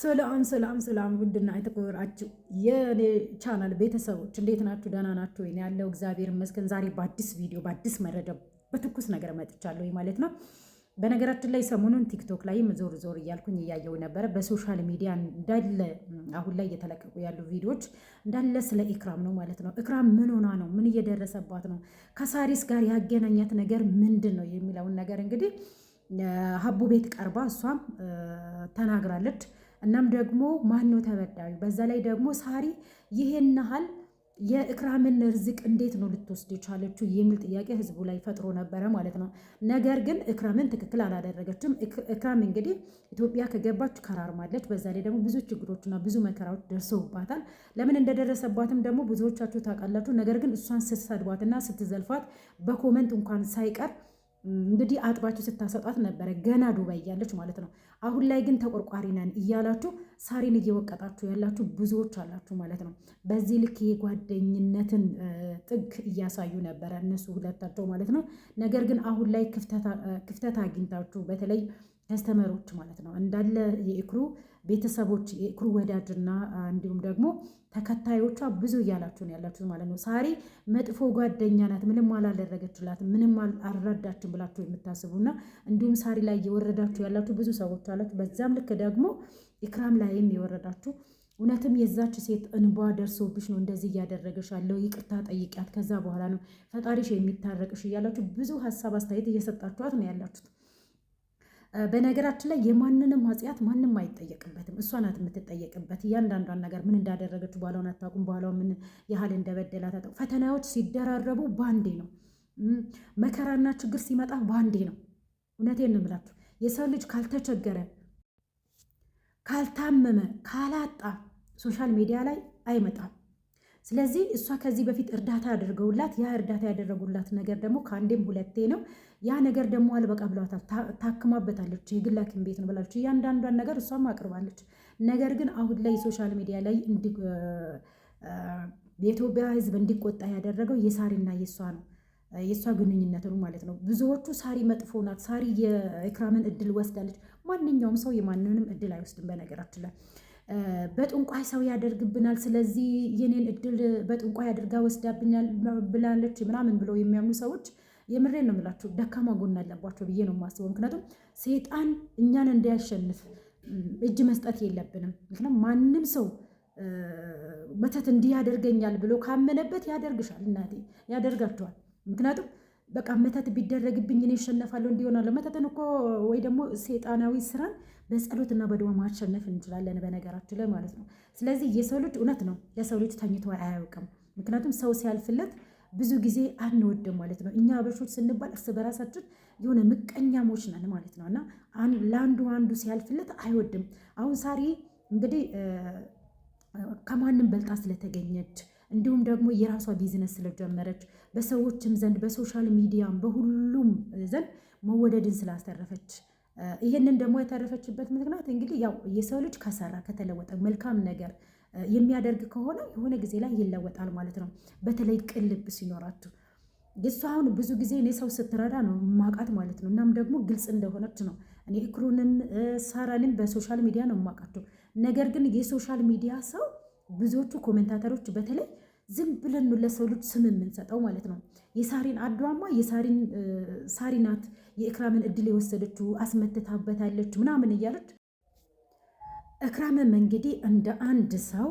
ሰላም ሰላም ሰላም ውድና የተከበራችሁ የኔ ቻናል ቤተሰቦች እንዴት ናችሁ? ደህና ናችሁ? እኔ ያለው እግዚአብሔር ይመስገን። ዛሬ በአዲስ ቪዲዮ በአዲስ መረጃ በትኩስ ነገር መጥቻለሁ ማለት ነው። በነገራችን ላይ ሰሞኑን ቲክቶክ ላይ ዞር ዞር እያልኩኝ እያየው ነበረ። በሶሻል ሚዲያ እንዳለ አሁን ላይ እየተለቀቁ ያሉ ቪዲዮዎች እንዳለ ስለ ኢክራም ነው ማለት ነው። ኢክራም ምን ሆና ነው? ምን እየደረሰባት ነው? ከሳሪስ ጋር ያገናኛት ነገር ምንድን ነው የሚለውን ነገር እንግዲህ ሀቡ ቤት ቀርባ እሷም ተናግራለች። እናም ደግሞ ማነው ተበዳዩ? በዛ ላይ ደግሞ ሳሪ ይሄን ያህል የኢክራምን ርዝቅ እንዴት ነው ልትወስድ የቻለችው የሚል ጥያቄ ህዝቡ ላይ ፈጥሮ ነበረ ማለት ነው። ነገር ግን ኢክራምን ትክክል አላደረገችም። ኢክራም እንግዲህ ኢትዮጵያ ከገባች ከራርማለች። በዛ ላይ ደግሞ ብዙ ችግሮችና ብዙ መከራዎች ደርሰውባታል። ለምን እንደደረሰባትም ደግሞ ብዙዎቻችሁ ታውቃላችሁ። ነገር ግን እሷን ስትሰድቧትና ስትዘልፏት በኮመንት እንኳን ሳይቀር እንግዲህ አጥባችሁ ስታሰጧት ነበረ፣ ገና ዱባይ እያለች ማለት ነው። አሁን ላይ ግን ተቆርቋሪ ነን እያላችሁ ሳሪን እየወቀጣችሁ ያላችሁ ብዙዎች አላችሁ ማለት ነው። በዚህ ልክ የጓደኝነትን ጥግ እያሳዩ ነበረ እነሱ ሁለታቸው ማለት ነው። ነገር ግን አሁን ላይ ክፍተት አግኝታችሁ በተለይ ከስተመሮች ማለት ነው እንዳለ የኢክሩ ቤተሰቦች የኢክሩ ወዳጅና እንዲሁም ደግሞ ተከታዮቿ ብዙ እያላችሁ ነው ያላችሁ ማለት ነው። ሳሪ መጥፎ ጓደኛ ናት፣ ምንም አላደረገችላት፣ ምንም አልረዳችም ብላችሁ የምታስቡና እንዲሁም ሳሪ ላይ እየወረዳችሁ ያላችሁ ብዙ ሰዎች አላችሁ። በዛም ልክ ደግሞ ኢክራም ላይም የወረዳችሁ እውነትም የዛች ሴት እንባ ደርሶብሽ ነው እንደዚህ እያደረገሽ ያለው፣ ይቅርታ ጠይቂያት፣ ከዛ በኋላ ነው ፈጣሪሽ የሚታረቅሽ እያላችሁ ብዙ ሀሳብ አስተያየት እየሰጣችኋት ነው ያላችሁት። በነገራችን ላይ የማንንም ኃጢአት ማንም አይጠየቅበትም። እሷ ናት የምትጠየቅበት። እያንዳንዷን ነገር ምን እንዳደረገች በኋላውን አታውቁም። በኋላው ምን ያህል እንደበደላት አታውቁም። ፈተናዎች ሲደራረቡ ባንዴ ነው። መከራና ችግር ሲመጣ ባንዴ ነው። እውነቴን ነው የምላችሁ። የሰው ልጅ ካልተቸገረ፣ ካልታመመ፣ ካላጣ ሶሻል ሚዲያ ላይ አይመጣም። ስለዚህ እሷ ከዚህ በፊት እርዳታ አድርገውላት ያ እርዳታ ያደረጉላት ነገር ደግሞ ከአንዴም ሁለቴ ነው። ያ ነገር ደግሞ አልበቃ ብሏታል። ታክማበታለች። የግል ሐኪም ቤት ነው ብላለች። እያንዳንዷን ነገር እሷም አቅርባለች። ነገር ግን አሁን ላይ ሶሻል ሚዲያ ላይ የኢትዮጵያ ሕዝብ እንዲቆጣ ያደረገው የሳሪና የእሷ ነው። የእሷ ግንኙነት ነው ማለት ነው። ብዙዎቹ ሳሪ መጥፎ ናት፣ ሳሪ የኢክራምን እድል ወስዳለች። ማንኛውም ሰው የማንንም እድል አይወስድም በነገራችን ላይ በጥንቋይ ሰው ያደርግብናል፣ ስለዚህ የኔን እድል በጥንቋይ አድርጋ ወስዳብኛል ብላለች ምናምን ብለው የሚያምኑ ሰዎች የምሬን ነው የምላችሁ ደካማ ጎን አለባቸው ብዬ ነው የማስበው። ምክንያቱም ሰይጣን እኛን እንዲያሸንፍ እጅ መስጠት የለብንም። ምክንያቱም ማንም ሰው መተት እንዲህ ያደርገኛል ብሎ ካመነበት ያደርግሻል፣ እናቴ ያደርጋቸዋል። ምክንያቱም በቃ መተት ቢደረግብኝ እኔ እሸነፋለሁ እንዲሆናለሁ። መተትን እኮ ወይ ደግሞ ሰይጣናዊ ስራን በጸሎትና በድዋ ማሸነፍ እንችላለን በነገራችን ላይ ማለት ነው። ስለዚህ የሰው ልጅ እውነት ነው ለሰው ልጅ ተኝቶ አያውቅም። ምክንያቱም ሰው ሲያልፍለት ብዙ ጊዜ አንወድም ማለት ነው። እኛ አበሾች ስንባል እርስ በራሳችን የሆነ ምቀኛሞች ነን ማለት ነው። እና ለአንዱ አንዱ ሲያልፍለት አይወድም። አሁን ሳሪ እንግዲህ ከማንም በልጣ ስለተገኘች እንዲሁም ደግሞ የራሷ ቢዝነስ ስለጀመረች በሰዎችም ዘንድ በሶሻል ሚዲያም በሁሉም ዘንድ መወደድን ስላስተረፈች ይህንን ደግሞ የተረፈችበት ምክንያት እንግዲህ ያው የሰው ልጅ ከሰራ ከተለወጠ መልካም ነገር የሚያደርግ ከሆነ የሆነ ጊዜ ላይ ይለወጣል ማለት ነው። በተለይ ቅልብ ሲኖራችሁ የእሷ አሁን ብዙ ጊዜ እኔ ሰው ስትረዳ ነው ማቃት ማለት ነው። እናም ደግሞ ግልጽ እንደሆነች ነው። እኔ ኢክሩንም ሳራንም በሶሻል ሚዲያ ነው ማቃቸው። ነገር ግን የሶሻል ሚዲያ ሰው ብዙዎቹ ኮሜንታተሮች በተለይ ዝም ብለን ነው ለሰው ልጅ ስም የምንሰጠው ማለት ነው። የሳሪን አድዋማ ሳሪ ናት የኢክራምን እድል የወሰደችው አስመትታበታለች ምናምን እያለች ኢክራምም እንግዲህ እንደ አንድ ሰው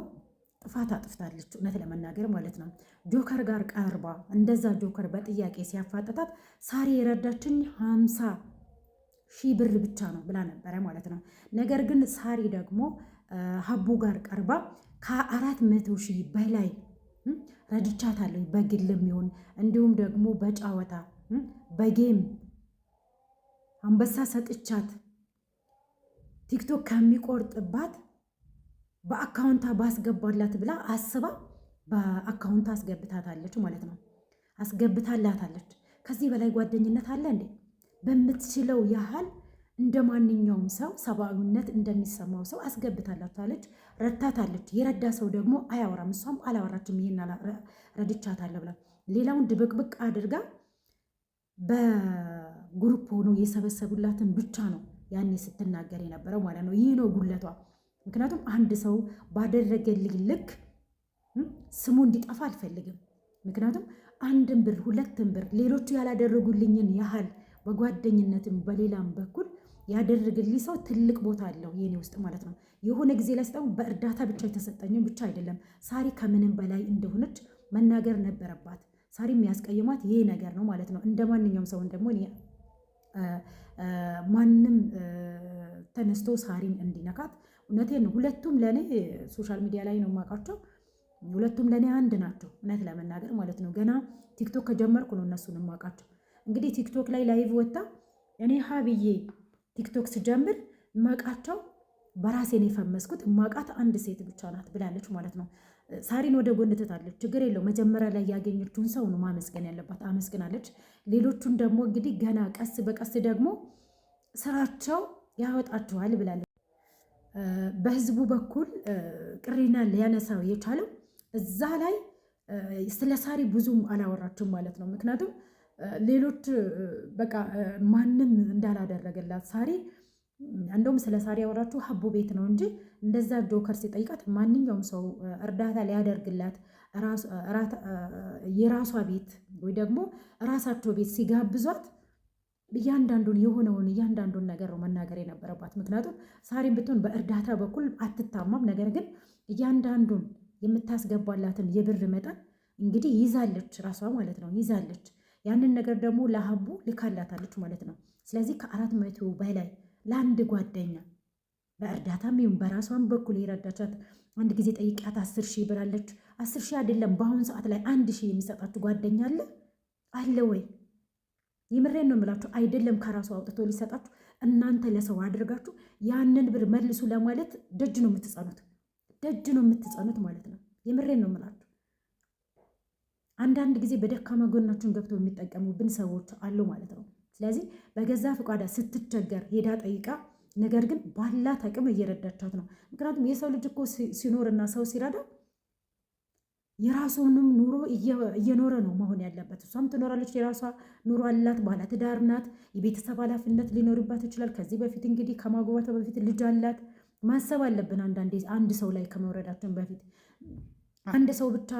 ጥፋት አጥፍታለች እውነት ለመናገር ማለት ነው። ጆከር ጋር ቀርባ እንደዛ ጆከር በጥያቄ ሲያፋጠጣት ሳሪ የረዳችኝ 50,000 ብር ብቻ ነው ብላ ነበረ ማለት ነው። ነገር ግን ሳሪ ደግሞ ሀቡ ጋር ቀርባ ከ400,000 በላይ ረድቻታለሁ በግልም ይሁን እንዲሁም ደግሞ በጫወታ በጌም አንበሳ ሰጥቻት ቲክቶክ ከሚቆርጥባት በአካውንታ ባስገባላት ብላ አስባ በአካውንታ አስገብታታለች ማለት ነው። አስገብታላታለች። ከዚህ በላይ ጓደኝነት አለ እንዴ? በምትችለው ያህል እንደ ማንኛውም ሰው ሰብአዊነት እንደሚሰማው ሰው አስገብታላታለች፣ ረድታታለች። የረዳ ሰው ደግሞ አያወራም። እሷም አላወራችም ይሄን ረድቻታለሁ ብላ ሌላውን ድብቅብቅ አድርጋ በግሩፕ ሆኖ የሰበሰቡላትን ብቻ ነው ያኔ ስትናገር የነበረው ማለት ነው። ይህ ነው ጉለቷ። ምክንያቱም አንድ ሰው ባደረገልኝ ልክ ስሙ እንዲጠፋ አልፈልግም። ምክንያቱም አንድም ብር ሁለትም ብር ሌሎቹ ያላደረጉልኝን ያህል በጓደኝነትም በሌላም በኩል ያደረግልኝ ሰው ትልቅ ቦታ አለው የኔ ውስጥ ማለት ነው። የሆነ ጊዜ ላይ ስጠው በእርዳታ ብቻ የተሰጠኝም ብቻ አይደለም። ሳሪ ከምንም በላይ እንደሆነች መናገር ነበረባት። ሳሪ የሚያስቀይሟት ይሄ ነገር ነው ማለት ነው። እንደ ማንኛውም ሰውን ደግሞ ማንም ተነስቶ ሳሪን እንዲነካት እውነቴን ነው። ሁለቱም ለእኔ ሶሻል ሚዲያ ላይ ነው የማውቃቸው። ሁለቱም ለእኔ አንድ ናቸው እውነት ለመናገር ማለት ነው። ገና ቲክቶክ ከጀመርኩ ነው እነሱን የማውቃቸው። እንግዲህ ቲክቶክ ላይ ላይቭ ወጣ እኔ ሀብዬ ቲክቶክ ስጀምር ማቃቸው በራሴን የፈመስኩት ማቃት አንድ ሴት ብቻ ናት ብላለች ማለት ነው። ሳሪን ወደ ጎን ትታለች። ችግር የለው መጀመሪያ ላይ ያገኘችውን ሰው ነው ማመስገን ያለባት፣ አመስግናለች። ሌሎቹን ደግሞ እንግዲህ ገና ቀስ በቀስ ደግሞ ስራቸው ያወጣቸዋል ብላለች። በህዝቡ በኩል ቅሪና ሊያነሳው የቻለው እዛ ላይ ስለ ሳሪ ብዙም አላወራችም ማለት ነው። ምክንያቱም ሌሎች በቃ ማንም እንዳላደረገላት ሳሪ እንደውም ስለ ሳሪ ያወራችሁ ሀቡ ቤት ነው እንጂ እንደዛ ጆከር ሲጠይቃት ማንኛውም ሰው እርዳታ ሊያደርግላት የራሷ ቤት ወይ ደግሞ ራሳቸው ቤት ሲጋብዟት እያንዳንዱን የሆነውን እያንዳንዱን ነገር ነው መናገር የነበረባት። ምክንያቱም ሳሪን ብትሆን በእርዳታ በኩል አትታማም። ነገር ግን እያንዳንዱን የምታስገባላትን የብር መጠን እንግዲህ ይዛለች ራሷ ማለት ነው ይዛለች። ያንን ነገር ደግሞ ለሀቡ ልካላታለች ማለት ነው። ስለዚህ ከ400 በላይ ለአንድ ጓደኛ በእርዳታም ይሁን በራሷን በኩል የረዳቻት አንድ ጊዜ ጠይቂያት 10 ሺህ ብላለች። 10 ሺህ አይደለም በአሁኑ ሰዓት ላይ 1 ሺህ የሚሰጣችሁ ጓደኛ አለ ወይ? የምሬን ነው የምላችሁ። አይደለም ከራሱ አውጥቶ ሊሰጣችሁ እናንተ ለሰው አድርጋችሁ ያንን ብር መልሱ ለማለት ደጅ ነው የምትጸኑት ማለት ነው። የምሬን ነው የምላችሁ። አንዳንድ ጊዜ በደካማ ጎናችን ገብተው የሚጠቀሙብን ሰዎች አሉ ማለት ነው። ስለዚህ በገዛ ፈቃዳ ስትቸገር ሄዳ ጠይቃ፣ ነገር ግን ባላት አቅም እየረዳቻት ነው። ምክንያቱም የሰው ልጅ እኮ ሲኖርና ሰው ሲረዳ የራሱንም ኑሮ እየኖረ ነው መሆን ያለበት። እሷም ትኖራለች፣ የራሷ ኑሮ አላት፣ ባለትዳር ናት፣ የቤተሰብ ኃላፊነት ሊኖርባት ይችላል። ከዚህ በፊት እንግዲህ ከማግባቷ በፊት ልጅ አላት። ማሰብ አለብን አንዳንዴ አንድ ሰው ላይ ከመውረዳችን በፊት አንድ ሰው ብቻ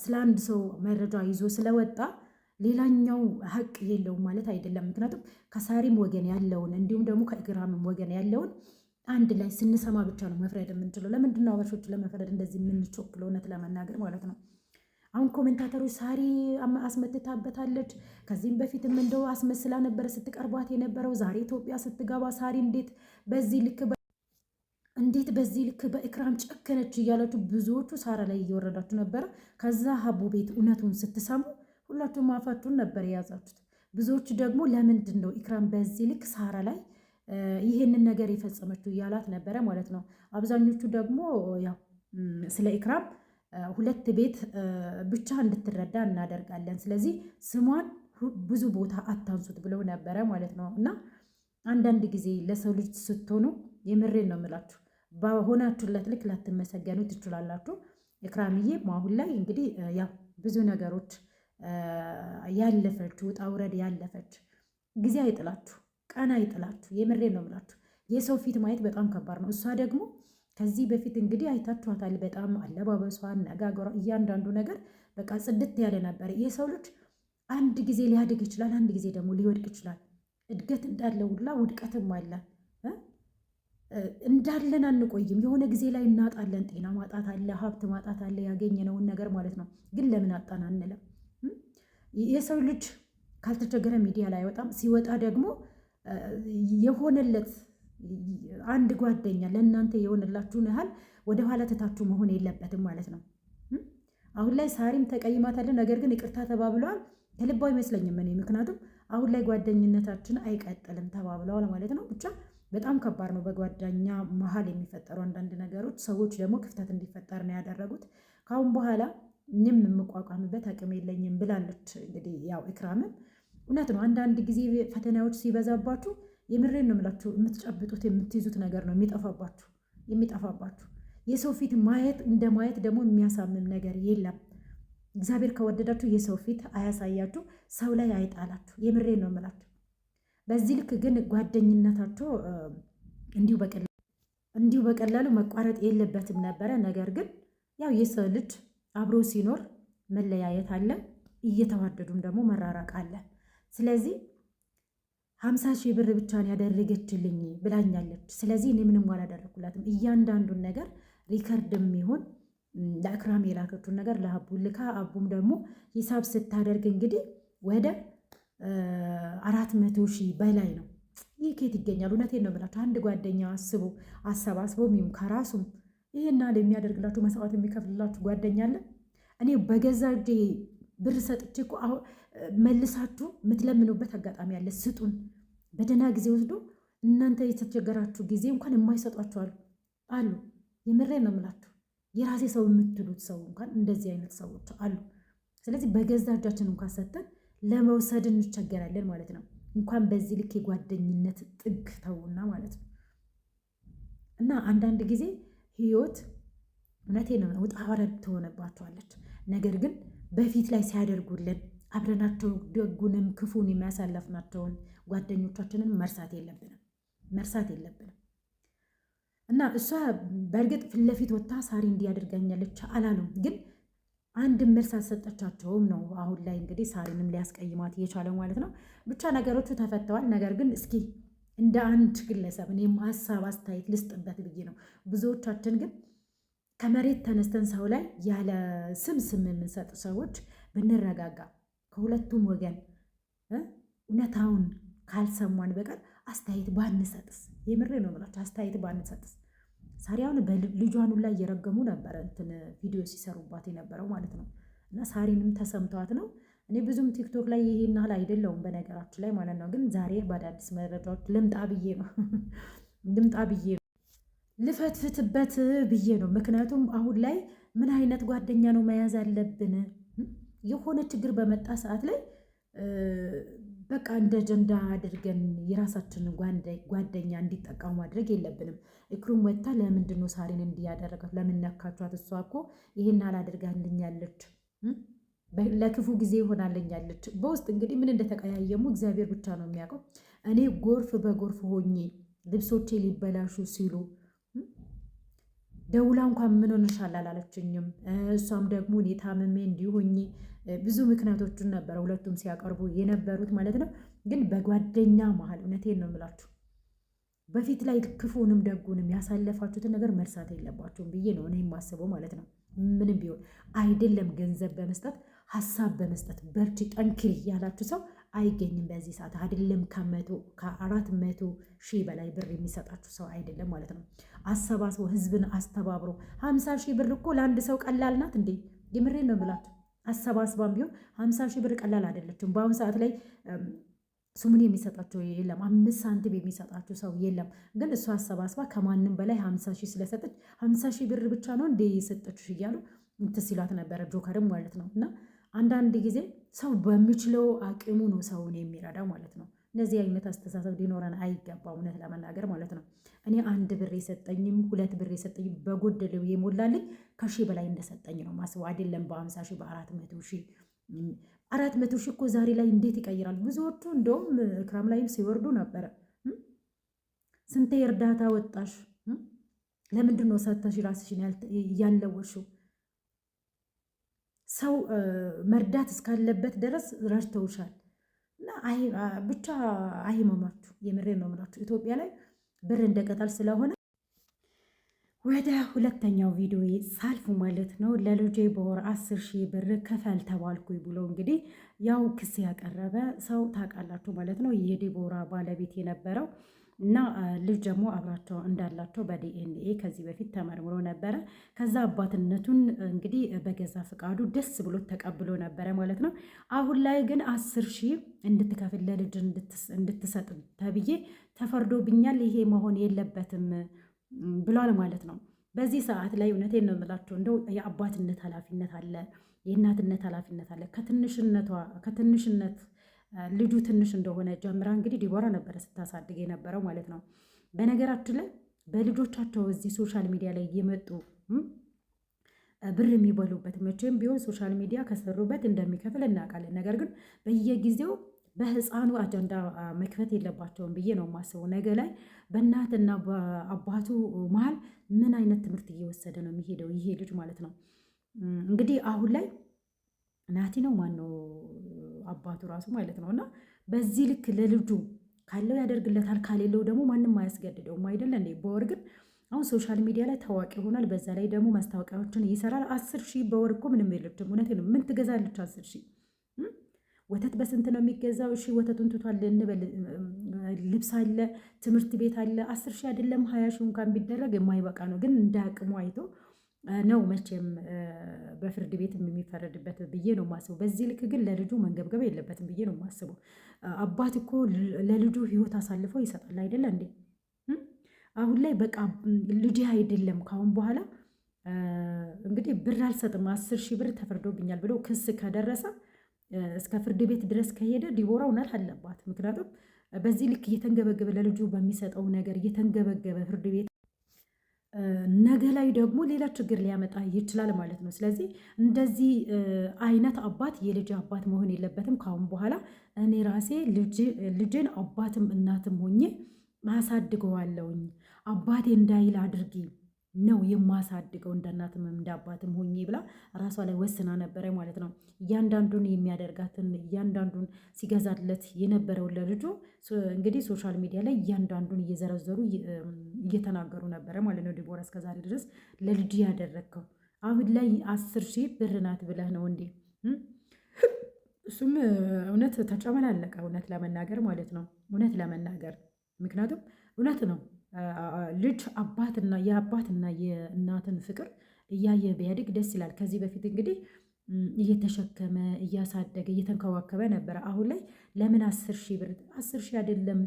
ስለ አንድ ሰው መረጃ ይዞ ስለወጣ ሌላኛው ሀቅ የለውም ማለት አይደለም። ምክንያቱም ከሳሪም ወገን ያለውን እንዲሁም ደግሞ ከኢክራምም ወገን ያለውን አንድ ላይ ስንሰማ ብቻ ነው መፍረድ የምንችለው። ለምንድን ነው አበሾች ለመፍረድ እንደዚህ የምንቸኩለው? እውነት ለመናገር ማለት ነው። አሁን ኮሜንታተሮች ሳሪ አስመትታበታለች፣ ከዚህም በፊትም እንደው አስመስላ ነበረ ስትቀርቧት የነበረው። ዛሬ ኢትዮጵያ ስትገባ ሳሪ እንዴት በዚህ ልክ በኢክራም ጨከነች እያላችሁ ብዙዎቹ ሳራ ላይ እየወረዳችሁ ነበረ። ከዛ ሀቡ ቤት እውነቱን ስትሰሙ ሁላችሁም አፋችሁን ነበር የያዛችሁት። ብዙዎቹ ደግሞ ለምንድን ነው ኢክራም በዚህ ልክ ሳራ ላይ ይህንን ነገር የፈጸመችው እያላት ነበረ ማለት ነው። አብዛኞቹ ደግሞ ያው ስለ ኢክራም 2 ቤት ብቻ እንድትረዳ እናደርጋለን፣ ስለዚህ ስሟን ብዙ ቦታ አታንሱት ብለው ነበረ ማለት ነው። እና አንዳንድ ጊዜ ለሰው ልጅ ስትሆኑ የምሬን ነው የምላችሁ በሆናችሁለት ልክ ላትመሰገኑ ትችላላችሁ። ኢክራምዬ አሁን ላይ እንግዲህ ያው ብዙ ነገሮች ያለፈች ውጣ ውረድ ያለፈች ጊዜ አይጥላችሁ፣ ቀን አይጥላችሁ። የምሬን ነው የምላችሁ። የሰው ፊት ማየት በጣም ከባድ ነው። እሷ ደግሞ ከዚህ በፊት እንግዲህ አይታችኋታል። በጣም አለባበሷ፣ አነጋገሯ፣ እያንዳንዱ ነገር በቃ ጽድት ያለ ነበር። የሰው ልጅ አንድ ጊዜ ሊያድግ ይችላል፣ አንድ ጊዜ ደግሞ ሊወድቅ ይችላል። እድገት እንዳለ ሁላ ውድቀትም አለ። እንዳለን አንቆይም። የሆነ ጊዜ ላይ እናጣለን። ጤና ማጣት አለ፣ ሀብት ማጣት አለ፣ ያገኘነውን ነገር ማለት ነው። ግን ለምን አጣን አንለም። የሰው ልጅ ካልተቸገረ ሚዲያ ላይ አይወጣም። ሲወጣ ደግሞ የሆነለት አንድ ጓደኛ ለእናንተ የሆነላችሁን ያህል ወደኋላ ትታችሁ መሆን የለበትም ማለት ነው። አሁን ላይ ሳሪም ተቀይማታለን፣ ነገር ግን ይቅርታ ተባብለዋል። ከልባው አይመስለኝም እኔ። ምክንያቱም አሁን ላይ ጓደኝነታችን አይቀጥልም ተባብለዋል ማለት ነው። ብቻ በጣም ከባድ ነው በጓደኛ መሀል የሚፈጠሩ አንዳንድ ነገሮች። ሰዎች ደግሞ ክፍተት እንዲፈጠር ነው ያደረጉት። ካሁን በኋላ እኔም የምቋቋምበት አቅም የለኝም ብላለች። እንግዲህ ያው ኢክራምም እውነት ነው። አንዳንድ ጊዜ ፈተናዎች ሲበዛባችሁ የምሬን ነው የምላችሁ የምትጨብጡት የምትይዙት ነገር ነው የሚጠፋባችሁ። የሰው ፊት ማየት እንደ ማየት ደግሞ የሚያሳምም ነገር የለም። እግዚአብሔር ከወደዳችሁ የሰው ፊት አያሳያችሁ፣ ሰው ላይ አይጣላችሁ። የምሬን ነው የምላችሁ። በዚህ ልክ ግን ጓደኝነታቸው እንዲሁ በቀል እንዲሁ በቀላሉ መቋረጥ የለበትም ነበረ። ነገር ግን ያው የሰው ልጅ አብሮ ሲኖር መለያየት አለ፣ እየተዋደዱም ደግሞ መራራቅ አለ። ስለዚህ 50,000 ብር ብቻን ያደረገችልኝ ብላኛለች። ስለዚህ እኔ ምንም አላደረኩላትም። እያንዳንዱን ነገር ሪከርድም ይሁን ለእክራም የላከችውን ነገር ለአቡ ልካ፣ አቡም ደግሞ ሂሳብ ስታደርግ እንግዲህ ወደ 400,000 በላይ ነው። ይህ ከየት ይገኛል? እውነቴን ነው የምላችሁ። አንድ ጓደኛ አሰባስቦ ሚም ከራሱም ይህና የሚያደርግላችሁ መስዋዕት የሚከፍልላችሁ ጓደኛ አለ። እኔ በገዛ እጄ ብር ሰጥቼ እኮ መልሳችሁ የምትለምኑበት አጋጣሚ አለ። ስጡን በደህና ጊዜ ወስዶ እናንተ የተቸገራችሁ ጊዜ እንኳን የማይሰጧችሁ አሉ። የምሬን ነው የምላችሁ። የራሴ ሰው የምትሉት ሰው እንኳን እንደዚህ አይነት ሰዎች አሉ። ስለዚህ በገዛ እጃችን እንኳን ሰጥተን ለመውሰድ እንቸገራለን ማለት ነው። እንኳን በዚህ ልክ የጓደኝነት ጥግ ተውና ማለት ነው። እና አንዳንድ ጊዜ ህይወት እውነቴን ነው ውጣ ውረድ ትሆነባቸዋለች። ነገር ግን በፊት ላይ ሲያደርጉልን አብረናቸው ደጉንም ክፉን የሚያሳለፍናቸውን ጓደኞቻችንን መርሳት የለብንም እና እሷ በእርግጥ ፊት ለፊት ወጥታ ሳሪ እንዲያደርጋኛለች አላሉም፣ ግን አንድ መልስ አልሰጠቻቸውም ነው። አሁን ላይ እንግዲህ ሳሪንም ሊያስቀይማት እየቻለው ማለት ነው። ብቻ ነገሮቹ ተፈተዋል። ነገር ግን እስኪ እንደ አንድ ግለሰብ እኔም ሀሳብ አስተያየት ልስጥበት ብዬ ነው። ብዙዎቻችን ግን ከመሬት ተነስተን ሰው ላይ ያለ ስም የምንሰጥ ሰዎች ብንረጋጋ፣ ከሁለቱም ወገን እውነታውን ካልሰማን በቀር አስተያየት ባንሰጥስ፣ የምሬ ነው የምላቸው፣ አስተያየት ባንሰጥስ። ሳሪያውን በልጇኑ ላይ እየረገሙ ነበረ እንትን ቪዲዮ ሲሰሩባት የነበረው ማለት ነው። እና ሳሪንም ተሰምተዋት ነው። እኔ ብዙም ቲክቶክ ላይ ይሄን ያህል አይደለውም በነገራችን ላይ ማለት ነው። ግን ዛሬ በአዳዲስ መረጃዎች ልምጣ ብዬ ነው ልፈትፍትበት ብዬ ነው። ምክንያቱም አሁን ላይ ምን አይነት ጓደኛ ነው መያዝ አለብን? የሆነ ችግር በመጣ ሰዓት ላይ በቃ እንደ አጀንዳ አድርገን የራሳችንን ጓደኛ እንዲጠቀሙ ማድረግ የለብንም። እክሩም ወጥታ ለምንድን ነው ሳሪን እንዲያደረጋት? ለምን ነካቿት? እሷ እኮ ይህን አላደርጋልኛለች፣ ለክፉ ጊዜ ይሆናልኛለች። በውስጥ እንግዲህ ምን እንደተቀያየሙ እግዚአብሔር ብቻ ነው የሚያውቀው። እኔ ጎርፍ በጎርፍ ሆኜ ልብሶቼ ሊበላሹ ሲሉ ደውላ እንኳን ምን ሆነሻል አላለችኝም። እሷም ደግሞ እኔ ታምሜ እንዲሆኝ ብዙ ምክንያቶችን ነበረ ሁለቱም ሲያቀርቡ የነበሩት ማለት ነው። ግን በጓደኛ መሀል እውነቴን ነው የምላችሁ በፊት ላይ ክፉንም ደጉንም ያሳለፋችሁትን ነገር መርሳት የለባችሁም ብዬ ነው እኔ የማስበው ማለት ነው። ምንም ቢሆን አይደለም ገንዘብ በመስጠት ሀሳብ በመስጠት በርቺ ጠንክሪ ያላችሁ ሰው አይገኝም በዚህ ሰዓት። አይደለም ከ400,000 በላይ ብር የሚሰጣችሁ ሰው አይደለም ማለት ነው። አሰባስቦ ህዝብን አስተባብሮ 50,000 ብር እኮ ለአንድ ሰው ቀላል ናት እንዴ? የምሬን ነው ብላችሁ አሰባስባም ቢሆን 50,000 ብር ቀላል አይደለችም። በአሁኑ ሰዓት ላይ ስሙን የሚሰጣቸው የለም፣ 5 ሳንቲም የሚሰጣቸው ሰው የለም። ግን እሷ አሰባስባ ከማንም በላይ 50,000 ስለሰጠች 50,000 ብር ብቻ ነው እንደ የሰጠችሽ እያሉ እንትን ሲሏት ነበረ፣ ጆከርም ማለት ነው። እና አንዳንድ ጊዜ ሰው በሚችለው አቅሙ ነው ሰውን የሚረዳው ማለት ነው። እንደዚህ አይነት አስተሳሰብ ሊኖረን አይገባም፣ እውነት ለመናገር ማለት ነው። እኔ 1 ብር የሰጠኝም 2 ብር የሰጠኝም በጎደለው የሞላልኝ ከ1000 በላይ እንደሰጠኝ ነው ማስበው። አይደለም በ50,000 በ400,000 400,000 እኮ ዛሬ ላይ እንዴት ይቀይራል? ብዙዎቹ እንደውም ክራም ላይም ሲወርዱ ነበረ። ስንቴ እርዳታ ወጣሽ? ለምንድን ነው ሰተሽ ራስሽን ያለወሽው? ሰው መርዳት እስካለበት ድረስ ረድተውሻል። እና ብቻ አይመማችሁ። የምሬን ነው የምላችሁ። ኢትዮጵያ ላይ ብር እንደ ቅጠል ስለሆነ ወደ ሁለተኛው ቪዲዮ ሳልፍ ማለት ነው። ለልጄ በወር 10,000 ብር ክፈል ተባልኩኝ ብሎ እንግዲህ ያው ክስ ያቀረበ ሰው ታውቃላችሁ ማለት ነው። የዲቦራ ባለቤት የነበረው እና ልጅ ደግሞ አብራቸው እንዳላቸው በዲኤንኤ ከዚህ በፊት ተመርምሮ ነበረ። ከዛ አባትነቱን እንግዲህ በገዛ ፈቃዱ ደስ ብሎ ተቀብሎ ነበረ ማለት ነው። አሁን ላይ ግን 10,000 እንድትከፍል ለልጅ እንድትሰጥ ተብዬ ተፈርዶብኛል፣ ይሄ መሆን የለበትም ብሏል ማለት ነው። በዚህ ሰዓት ላይ እውነቴን ነው የምላቸው እንደው የአባትነት ኃላፊነት አለ፣ የእናትነት ኃላፊነት አለ። ከትንሽነት ልጁ ትንሽ እንደሆነ ጀምራ እንግዲህ ዲቦራ ነበረ ስታሳድግ የነበረው ማለት ነው። በነገራችን ላይ በልጆቻቸው እዚህ ሶሻል ሚዲያ ላይ እየመጡ ብር የሚበሉበት መቼም ቢሆን ሶሻል ሚዲያ ከሰሩበት እንደሚከፍል እናውቃለን። ነገር ግን በየጊዜው በህፃኑ አጀንዳ መክፈት የለባቸውም ብዬ ነው የማስበው። ነገ ላይ በእናትና በአባቱ መሀል ምን አይነት ትምህርት እየወሰደ ነው የሚሄደው ይሄ ልጅ ማለት ነው። እንግዲህ አሁን ላይ ናቲ ነው ማነው አባቱ ራሱ ማለት ነው። እና በዚህ ልክ ለልጁ ካለው ያደርግለታል፣ ካሌለው ደግሞ ማንም አያስገድደውም አይደለ እንዴ? በወር ግን አሁን ሶሻል ሚዲያ ላይ ታዋቂ ሆኗል። በዛ ላይ ደግሞ ማስታወቂያዎችን ይሰራል። 10 ሺህ በወር እኮ ምንም የለችም። እውነት ነው። ምን ትገዛለች 10 ሺህ? ወተት በስንት ነው የሚገዛው? እሺ ወተቱን ትቷል እንበል፣ ልብስ አለ፣ ትምህርት ቤት አለ። 10 ሺህ አይደለም 20 ሺህ እንኳን ቢደረግ የማይበቃ ነው። ግን እንደ አቅሙ አይቶ ነው መቼም በፍርድ ቤት የሚፈረድበት ብዬ ነው የማስበው። በዚህ ልክ ግን ለልጁ መንገብገብ የለበትም ብዬ ነው የማስበው። አባት እኮ ለልጁ ሕይወት አሳልፈው ይሰጣል አይደለ እንዴ? አሁን ላይ በቃ ልጅ አይደለም ካሁን በኋላ እንግዲህ ብር አልሰጥም 10 ሺህ ብር ተፈርዶብኛል ብሎ ክስ ከደረሰ እስከ ፍርድ ቤት ድረስ ከሄደ ዲቦራ እውነት አለባት። ምክንያቱም በዚህ ልክ እየተንገበገበ ለልጁ በሚሰጠው ነገር እየተንገበገበ ፍርድ ቤት ነገ ላይ ደግሞ ሌላ ችግር ሊያመጣ ይችላል ማለት ነው። ስለዚህ እንደዚህ አይነት አባት የልጅ አባት መሆን የለበትም። ካሁን በኋላ እኔ ራሴ ልጅን አባትም እናትም ሆኜ አሳድገዋለሁኝ፣ አባቴ እንዳይል አድርጊ ነው የማሳድገው እንደ እናትም እንደ አባትም ሆኜ ብላ ራሷ ላይ ወስና ነበረ ማለት ነው። እያንዳንዱን የሚያደርጋትን እያንዳንዱን ሲገዛለት የነበረውን ለልጁ እንግዲህ ሶሻል ሚዲያ ላይ እያንዳንዱን እየዘረዘሩ እየተናገሩ ነበረ ማለት ነው። ዲቦራ እስከዛሬ ድረስ ለልጅ ያደረግከው አሁን ላይ 10 ሺህ ብር ናት ብለህ ነው እንዴ? እሱም እውነት ተጨመላለቀ፣ እውነት ለመናገር ማለት ነው። እውነት ለመናገር ምክንያቱም እውነት ነው ልጅ የአባትና የእናትን ፍቅር እያየ ቢያድግ ደስ ይላል። ከዚህ በፊት እንግዲህ እየተሸከመ እያሳደገ እየተንከባከበ ነበረ። አሁን ላይ ለምን 10 ሺህ ብር 10 ሺህ አይደለም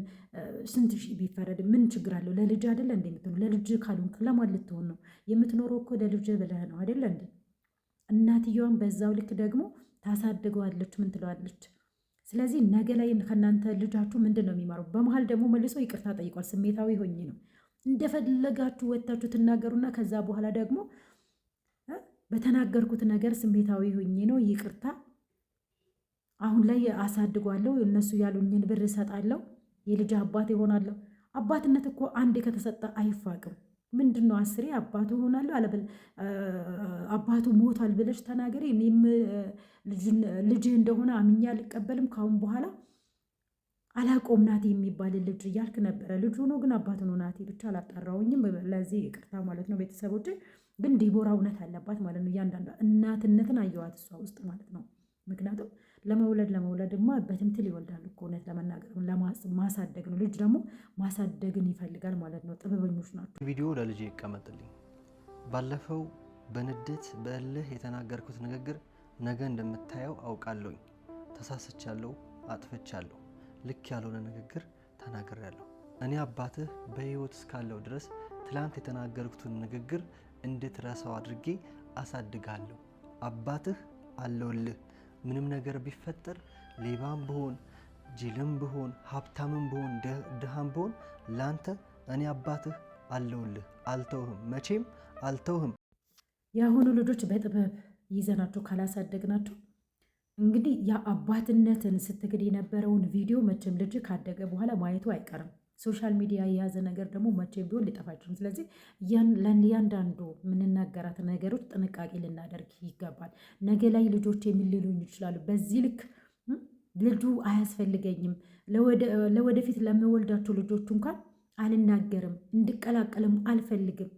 ስንት ሺህ ቢፈረድ ምን ችግር አለው? ለልጅ አይደለ እንደ የምትሆነው? ለልጅ ካልሆንክ ለማን ልትሆን ነው የምትኖረው? እኮ ለልጅ ብለህ ነው አይደለ እንዴ? እናትየዋን በዛው ልክ ደግሞ ታሳድገዋለች። ምን ትለዋለች? ስለዚህ ነገ ላይ ከእናንተ ልጃችሁ ምንድን ነው የሚማረው? በመሀል ደግሞ መልሶ ይቅርታ ጠይቋል። ስሜታዊ ሆኜ ነው እንደፈለጋችሁ ወታችሁ ትናገሩና ከዛ በኋላ ደግሞ በተናገርኩት ነገር ስሜታዊ ሆኜ ነው ይቅርታ፣ አሁን ላይ አሳድጓለሁ፣ እነሱ ያሉኝን ብር እሰጣለሁ፣ የልጅ አባት ይሆናለሁ። አባትነት እኮ አንዴ ከተሰጠ አይፋቅም። ምንድን ነው 10 አባቱ ሆናለሁ አባቱ ሞቷል ብለሽ ተናገሪ። እኔም ልጅህ እንደሆነ አምኜ አልቀበልም። ካሁን በኋላ አላቆም ናቲ የሚባል ልጅ እያልክ ነበረ። ልጁ ነው ግን አባቱ ነው ናቲ ብቻ አላጣራውኝም። ለዚህ ይቅርታ ማለት ነው ቤተሰቦች። ግን ዲቦራ እውነት አለባት ማለት ነው። እያንዳንዷ እናትነትን አየዋት እሷ ውስጥ ማለት ነው። ምክንያቱም ለመውለድማ በትምትል ይወልዳሉ እኮ እውነት ለመናገር ማሳደግ ነው። ልጅ ደግሞ ማሳደግን ይፈልጋል ማለት ነው። ጥበበኞች ናቸው። ቪዲዮ ለልጄ ይቀመጥልኝ። ባለፈው በንዴት በእልህ የተናገርኩት ንግግር ነገ እንደምታየው አውቃለሁኝ። ተሳስቻለሁ፣ አጥፍቻለሁ፣ ልክ ያልሆነ ንግግር ተናግሬያለሁ። እኔ አባትህ በህይወት እስካለው ድረስ ትላንት የተናገርኩትን ንግግር እንድትረሳው አድርጌ አሳድጋለሁ። አባትህ አለውልህ። ምንም ነገር ቢፈጠር ሌባም ብሆን ጅልም ብሆን ሀብታምም ብሆን ድሃም ብሆን ላንተ እኔ አባትህ አለውልህ። አልተውህም፣ መቼም አልተውህም። የአሁኑ ልጆች በጥበብ ይዘናቸው ካላሳደግናቸው እንግዲህ የአባትነትን ስትግድ የነበረውን ቪዲዮ መቼም ልጅ ካደገ በኋላ ማየቱ አይቀርም። ሶሻል ሚዲያ የያዘ ነገር ደግሞ መቼም ቢሆን ሊጠፋ አይችልም። ስለዚህ ለእያንዳንዱ የምንናገራት ነገሮች ጥንቃቄ ልናደርግ ይገባል። ነገ ላይ ልጆች የሚልሉኝ ይችላሉ። በዚህ ልክ ልጁ አያስፈልገኝም፣ ለወደፊት ለመወልዳቸው ልጆች እንኳን አልናገርም፣ እንድቀላቀልም አልፈልግም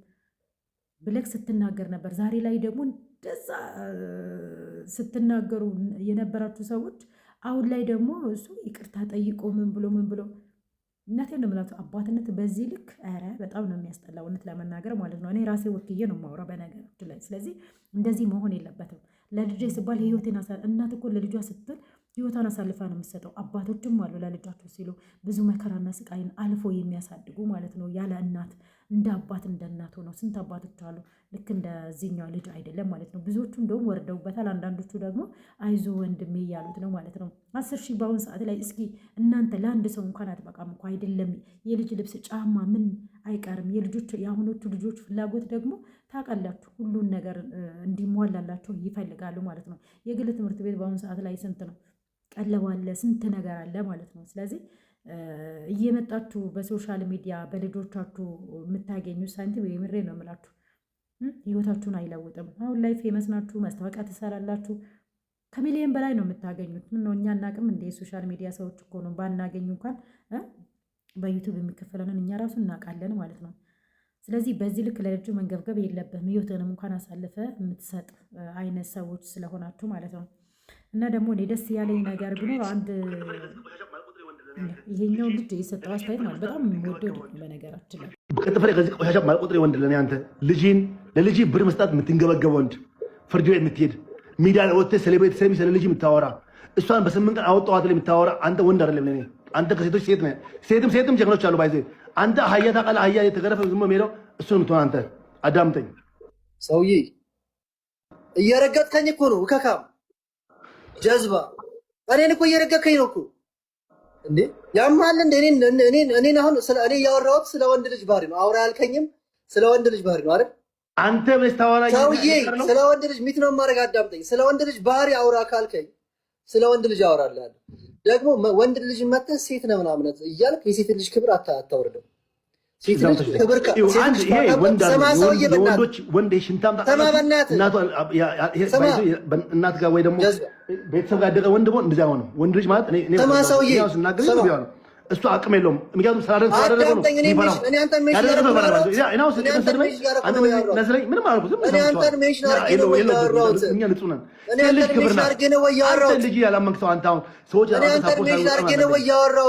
ብለክ ስትናገር ነበር። ዛሬ ላይ ደግሞ እንደዛ ስትናገሩ የነበራችሁ ሰዎች አሁን ላይ ደግሞ እሱ ይቅርታ ጠይቆ ምን ብሎ እናቴን ነው የምላቸው። አባትነት በዚህ ልክ ኧረ በጣም ነው የሚያስጠላ እውነት ለመናገር ማለት ነው። እኔ ራሴ ወክዬ ነው የማወራው በነገራችን ላይ። ስለዚህ እንደዚህ መሆን የለበትም። ለልጄ ሲባል ህይወቴን እናት እኮ ለልጇ ስትል ህይወቷን አሳልፋ ነው የምትሰጠው። አባቶችም አሉ ለልጃቸው ሲሉ ብዙ መከራና ስቃይን አልፎ የሚያሳድጉ ማለት ነው። ያለ እናት እንደ አባት እንደ እናት ሆነው ስንት አባቶች አሉ። ልክ እንደዚህኛው ልጅ አይደለም ማለት ነው። ብዙዎቹ እንደውም ወርደውበታል። አንዳንዶቹ ደግሞ አይዞ ወንድሜ እያሉት ነው ማለት ነው። 10 ሺህ በአሁን ሰዓት ላይ እስኪ እናንተ ለአንድ ሰው እንኳን አትበቃም እኮ አይደለም። የልጅ ልብስ፣ ጫማ ምን አይቀርም። የአሁኖቹ ልጆች ፍላጎት ደግሞ ታውቃላችሁ፣ ሁሉን ነገር እንዲሟላላቸው ይፈልጋሉ ማለት ነው። የግል ትምህርት ቤት በአሁኑ ሰዓት ላይ ስንት ነው? ቀለብ አለ፣ ስንት ነገር አለ ማለት ነው። ስለዚህ እየመጣችሁ በሶሻል ሚዲያ በልጆቻችሁ የምታገኙ ሳንቲም የምሬ ነው የምላችሁ ህይወታችሁን አይለውጥም። አሁን ላይ ፌመስ ናችሁ፣ ማስታወቂያ ትሰራላችሁ፣ ከሚሊዮን በላይ ነው የምታገኙት። ምን ነው እኛ እናቅም እንደ የሶሻል ሚዲያ ሰዎች እኮ ነው ባናገኙ እንኳን በዩቱብ የሚከፈለንን እኛ ራሱ እናውቃለን ማለት ነው። ስለዚህ በዚህ ልክ ለልጁ መንገብገብ የለብህም። ህይወትንም እንኳን አሳልፈ የምትሰጥ አይነት ሰዎች ስለሆናችሁ ማለት ነው። እና ደግሞ እኔ ደስ ያለኝ ነገር ቢኖር አንድ ይሄኛው ልጅ የሰጠው አስተያየት ማለት በጣም የሚወደድ ነው። በነገራችን ላይ በቀጥታ ከዚህ ቆሻሻ ማልቆጥሬ ወንድ ለኔ አንተ ለልጅ ብር መስጣት የምትንገበገብ ወንድ ፍርድ ቤት የምትሄድ ሚዲያ ላይ ወጥተህ ስለ ቤተሰብ ስለ ልጅ የምታወራ እሷን በስምንት ቀን አወጣኋት ላይ የምታወራ አንተ ወንድ አይደለም ለኔ። አንተ ከሴቶች ሴት ነህ። ሴትም ጀግኖች አሉ ባይዘ አንተ አህያ ታውቃለህ። አህያ የተገረፈ ዝም የሚለው እሱ ነው የምትሆን አንተ። አዳምጠኝ ሰውዬ፣ እየረገጥከኝ እኮ ነው እከካም ጀዝባ። እኔን እኮ እየረገጥከኝ ነው እኮ እንዴ ያማል እንደ እኔን አሁን እኔ እያወራሁት ስለ ወንድ ልጅ ባህሪ ነው። አውራ ያልከኝም ስለ ወንድ ልጅ ባህሪ ነው አይደል? አንተ በስታወራ ሰውዬ ስለ ወንድ ልጅ ሚት ነው ማድረግ። አዳምጠኝ። ስለ ወንድ ልጅ ባህሪ አውራ ካልከኝ ስለ ወንድ ልጅ አወራለሁ። ደግሞ ወንድ ልጅ መተህ ሴት ነው ምናምን እያልክ የሴት ልጅ ክብር አታወርደው። ሴት ልጅ ክብር እናት ጋር ወይ ደግሞ ቤተሰብ ጋር ያደገ ወንድ እንደዚያ ሆነ። ወንድ ልጅ ማለት እሱ አቅም የለውም። ምክንያቱም ስላደረገ ነው። ልጅ ያላመንክ ሰው አንተ አሁን ሰዎች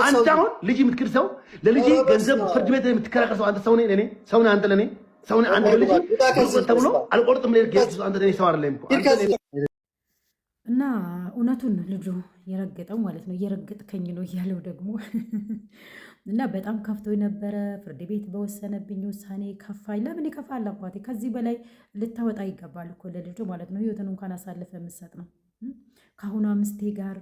አንተ አሁን ልጅ የምትክድ ሰው ለልጅ ገንዘብ ፍርድ ቤት የምትከራከር ሰው አንተ ሰው ነህ። ሰው ነህ አንተ ለኔ ሰው ነህ አንተ ለልጅ ተብሎ አልቆርጥም አንተ ለኔ ሰው አይደለም እና እውነቱን ልጁ የረገጠው ማለት ነው። እየረገጥከኝ ነው እያለው ደግሞ እና በጣም ከፍቶ የነበረ ፍርድ ቤት በወሰነብኝ ውሳኔ ከፋኝ። ለምን ይከፋል አባቴ? ከዚህ በላይ ልታወጣ ይገባል እኮ ለልጁ ማለት ነው። ህይወትን እንኳን አሳልፈ የምትሰጥ ነው። ከአሁኗ ምስቴ ጋር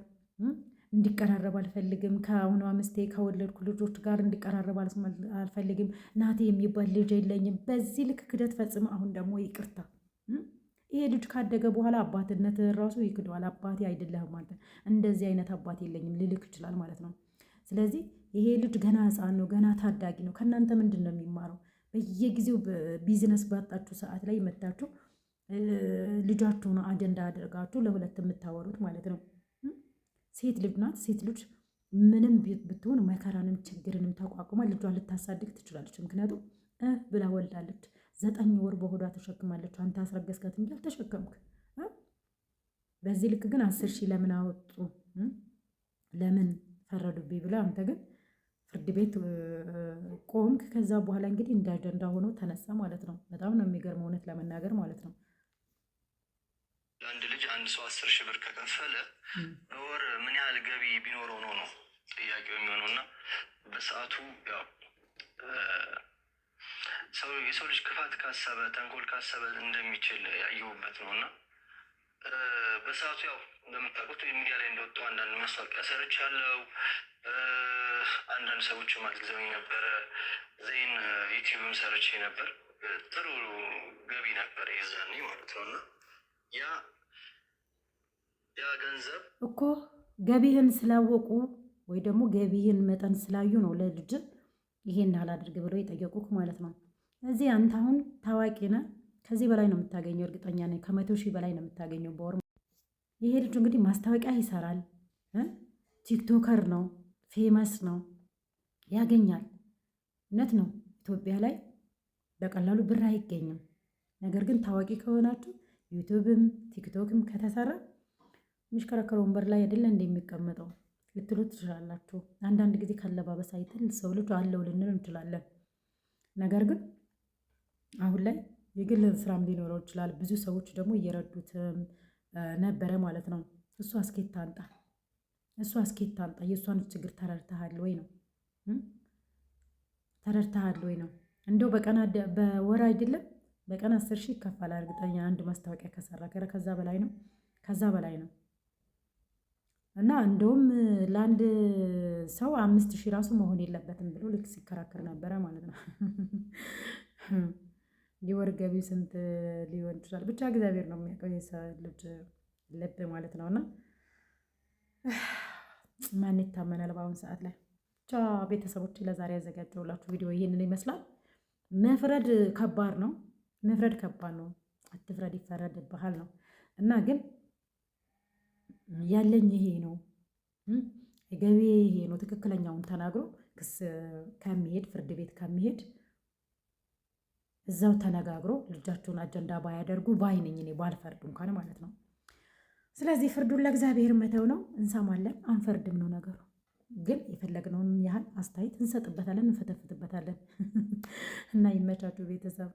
እንዲቀራረብ አልፈልግም። ከአሁኗ ምስቴ ከወለድኩ ልጆች ጋር እንዲቀራረብ አልፈልግም። ናቴ የሚባል ልጅ የለኝም። በዚህ ልክ ክደት ፈጽመ አሁን ደግሞ ይቅርታ ይሄ ልጅ ካደገ በኋላ አባትነት ራሱ ይክደዋል። አባቴ አይደለህም ማለት እንደዚህ አይነት አባት የለኝም ሊልክ ይችላል ማለት ነው። ስለዚህ ይሄ ልጅ ገና ህፃን ነው፣ ገና ታዳጊ ነው። ከእናንተ ምንድን ነው የሚማረው? በየጊዜው ቢዝነስ ባጣችሁ ሰዓት ላይ መታችሁ ልጃችሁን አጀንዳ አድርጋችሁ ለሁለት የምታወሩት ማለት ነው። ሴት ልጅ ናት። ሴት ልጅ ምንም ብትሆን መከራንም ችግርንም ተቋቁማ ልጇን ልታሳድግ ትችላለች። ምክንያቱም ብላ ወልዳለች። 9 ወር በሆዷ ተሸክማለች። አንተ አስረገዝካት እንጂ አልተሸከምክ። በዚህ ልክ ግን 10 ሺህ ለምን አወጡ ለምን ፈረዱብኝ ብለህ አንተ ግን ፍርድ ቤት ቆምክ። ከዛ በኋላ እንግዲህ እንደ አጀንዳ ሆኖ ተነሳ ማለት ነው። በጣም ነው የሚገርመው እውነት ለመናገር ማለት ነው። ለአንድ ልጅ አንድ ሰው 10 ሺህ ብር ከከፈለ በወር ምን ያህል ገቢ ቢኖረው ነው ጥያቄው የሚሆነው። እና በሰዓቱ ያው የሰው ልጅ ክፋት ካሰበ ተንኮል ካሰበ እንደሚችል ያየሁበት ነው። እና በሰዓቱ ያው እንደምታውቁት ሚዲያ ላይ እንደወጣው አንዳንድ ማስታወቂያ ሰርቻለሁ። አንዳንድ ሰዎችም አግዘውኝ ነበረ። ዜን ዩቲዩብም ሰርቼ ነበር። ጥሩ ገቢ ነበር የዛኔ ማለት ነው። እና ያ ገንዘብ እኮ ገቢህን ስላወቁ ወይ ደግሞ ገቢህን መጠን ስላዩ ነው ለልጅ ይሄን አላድርግ ብለው የጠየቁክ ማለት ነው። እዚህ አንተ አሁን ታዋቂ ነህ፣ ከዚህ በላይ ነው የምታገኘው። እርግጠኛ ነኝ ከ100 ሺህ በላይ ነው የምታገኘው በወር። ይሄ ልጅ እንግዲህ ማስታወቂያ ይሰራል፣ ቲክቶከር ነው፣ ፌመስ ነው፣ ያገኛል። እውነት ነው ኢትዮጵያ ላይ በቀላሉ ብር አይገኝም። ነገር ግን ታዋቂ ከሆናችሁ ዩቱብም ቲክቶክም ከተሰራ የሚሽከረከር ወንበር ላይ አይደለ እንደሚቀመጠው ልትሉ ትችላላችሁ። አንዳንድ ጊዜ ካለባበስ አይተን ሰው ልጅ አለው ልንል እንችላለን። ነገር ግን አሁን ላይ የግል ስራም ሊኖረው ይችላል። ብዙ ሰዎች ደግሞ እየረዱትም ነበረ ማለት ነው። እሱ አስኬት ታንጣ የእሷን ችግር ተረድተሃል ወይ ነው ተረድተሃል ወይ ነው። እንደው በወር አይደለም በቀን 10 ሺህ ይከፈላል። እርግጠኛ አንድ ማስታወቂያ ከሰራ ከዛ በላይ ነው። እና እንደውም ለአንድ ሰው 5 ሺህ ራሱ መሆን የለበትም ብሎ ልክ ሲከራከር ነበረ ማለት ነው። የወር ገቢው ስንት ሊሆን ይችላል? ብቻ እግዚአብሔር ነው የሚያውቀው የሰው ልጅ ልብ ማለት ነው። እና ማን ይታመናል በአሁኑ ሰዓት ላይ? ብቻ ቤተሰቦች ለዛሬ ያዘጋጀውላችሁ ቪዲዮ ይህንን ይመስላል። መፍረድ ከባድ ነው። መፍረድ ከባድ ነው። አትፍረድ ይፈረድብሃል ነው እና ግን ያለኝ ይሄ ነው ገቢ ይሄ ነው ትክክለኛውን ተናግሮ ክስ ከሚሄድ ፍርድ ቤት ከሚሄድ እዛው ተነጋግሮ ልጃቸውን አጀንዳ ባያደርጉ ባይነኝ እኔ ባልፈርድ እንኳን ማለት ነው። ስለዚህ ፍርዱን ለእግዚአብሔር መተው ነው። እንሰማለን፣ አንፈርድም ነው ነገሩ። ግን የፈለግነውን ያህል አስተያየት እንሰጥበታለን፣ እንፈተፍትበታለን እና ይመቻችሁ ቤተሰብ።